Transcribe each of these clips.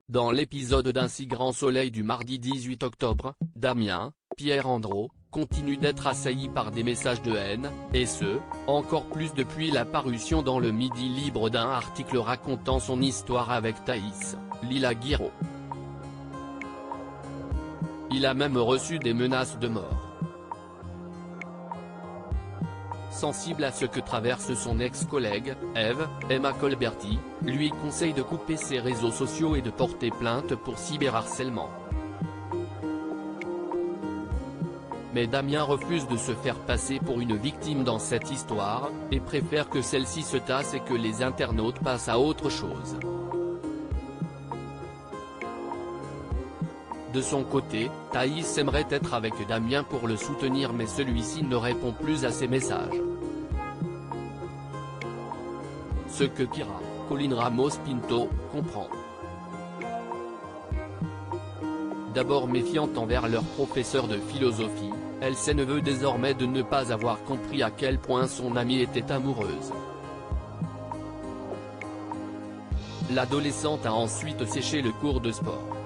Dans l'épisode d'Un si grand soleil du mardi 18 octobre, Damien, Pierre Andro, continue d'être assailli par des messages de haine, et ce, encore plus depuis la parution dans le Midi Libre d'un article racontant son histoire avec Thaïs, Lila Guiraud. Il a même reçu des menaces de mort. Sensible à ce que traverse son ex-collègue, Emma Colberti, lui conseille de couper ses réseaux sociaux et de porter plainte pour cyberharcèlement. Mais Damien refuse de se faire passer pour une victime dans cette histoire, et préfère que celle-ci se tasse et que les internautes passent à autre chose. De son côté, Thaïs aimerait être avec Damien pour le soutenir, mais celui-ci ne répond plus à ses messages. Ce que Kira, Colline Ramos Pinto, comprend. D'abord méfiante envers leur professeur de philosophie, elle ne veut désormais de ne pas avoir compris à quel point son amie était amoureuse. L'adolescente a ensuite séché le cours de sport.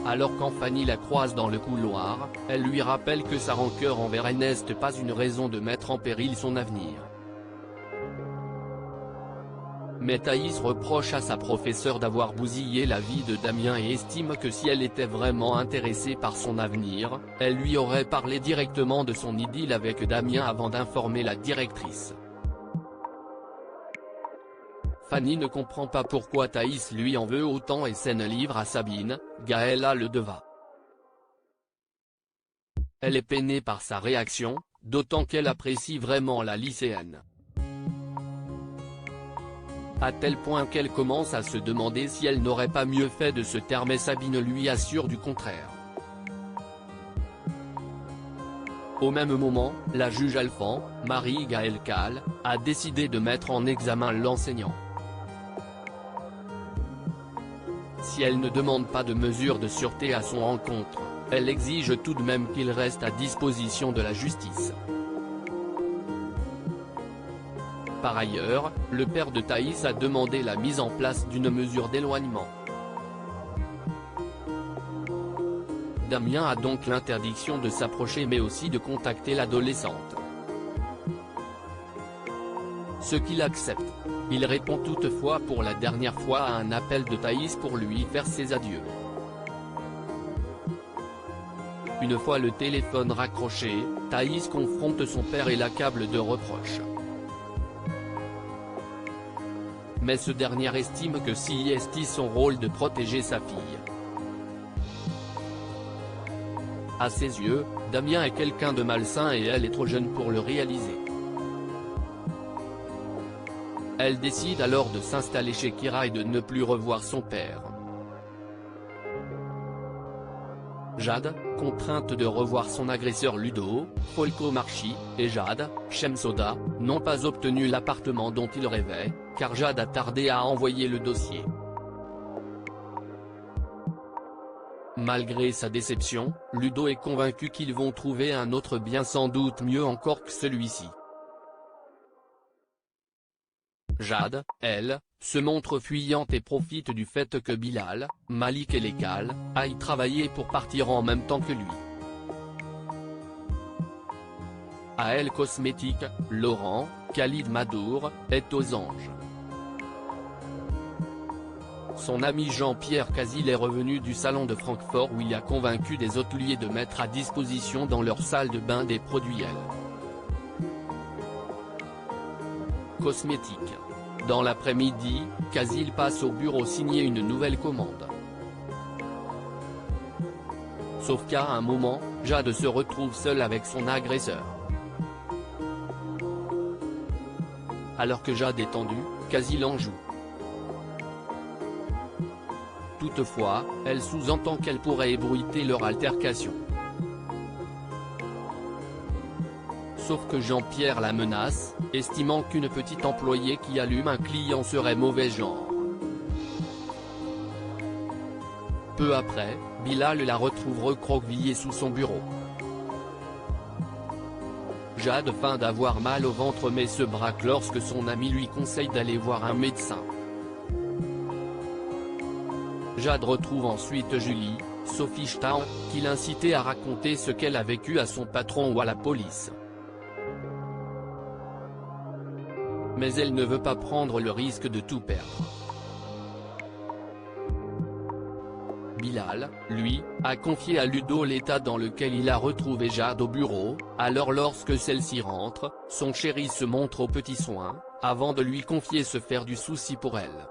Alors quand Fanny la croise dans le couloir, elle lui rappelle que sa rancœur envers elle n'est pas une raison de mettre en péril son avenir. Mais Thaïs reproche à sa professeure d'avoir bousillé la vie de Damien et estime que si elle était vraiment intéressée par son avenir, elle lui aurait parlé directement de son idylle avec Damien avant d'informer la directrice. Fanny ne comprend pas pourquoi Thaïs lui en veut autant et s'en livre à Sabine, Gaëlla Ledeva. Elle est peinée par sa réaction, d'autant qu'elle apprécie vraiment la lycéenne. À tel point qu'elle commence à se demander si elle n'aurait pas mieux fait de se taire, mais Sabine lui assure du contraire. Au même moment, la juge Alphand, Marie-Gaëlle Kahl, a décidé de mettre en examen l'enseignant. Si elle ne demande pas de mesures de sûreté à son encontre, elle exige tout de même qu'il reste à disposition de la justice. Par ailleurs, le père de Thaïs a demandé la mise en place d'une mesure d'éloignement. Damien a donc l'interdiction de s'approcher mais aussi de contacter l'adolescente. Ce qu'il accepte. Il répond toutefois pour la dernière fois à un appel de Thaïs pour lui faire ses adieux. Une fois le téléphone raccroché, Thaïs confronte son père et l'accable de reproches. Mais ce dernier estime que c'est son rôle de protéger sa fille. À ses yeux, Damien est quelqu'un de malsain et elle est trop jeune pour le réaliser. Elle décide alors de s'installer chez Kira et de ne plus revoir son père. Jade, contrainte de revoir son agresseur Ludo, Folco Marchi, et Jade, Shemsoda, n'ont pas obtenu l'appartement dont ils rêvaient, car Jade a tardé à envoyer le dossier. Malgré sa déception, Ludo est convaincu qu'ils vont trouver un autre bien sans doute mieux encore que celui-ci. Jade, elle, se montre fuyante et profite du fait que Bilal, Malik et Lekal aillent travailler pour partir en même temps que lui. À elle Cosmétique, Laurent, Khalid Madour, est aux anges. Son ami Jean-Pierre Casil est revenu du salon de Francfort où il a convaincu des hôteliers de mettre à disposition dans leur salle de bain des produits Elle. Cosmétique. Dans l'après-midi, Casil passe au bureau signer une nouvelle commande. Sauf qu'à un moment, Jade se retrouve seule avec son agresseur. Alors que Jade est tendue, Casil en joue. Toutefois, elle sous-entend qu'elle pourrait ébruiter leur altercation. Sauf que Jean-Pierre la menace, estimant qu'une petite employée qui allume un client serait mauvais genre. Peu après, Bilal la retrouve recroquevillée sous son bureau. Jade feint d'avoir mal au ventre mais se braque lorsque son ami lui conseille d'aller voir un médecin. Jade retrouve ensuite Julie, Sophie Stahl, qui l'incitait à raconter ce qu'elle a vécu à son patron ou à la police. Mais elle ne veut pas prendre le risque de tout perdre. Bilal, lui, a confié à Ludo l'état dans lequel il a retrouvé Jade au bureau, alors lorsque celle-ci rentre, son chéri se montre aux petits soins, avant de lui confier se faire du souci pour elle.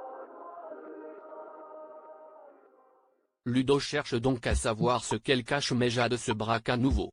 Ludo cherche donc à savoir ce qu'elle cache mais Jade se braque à nouveau.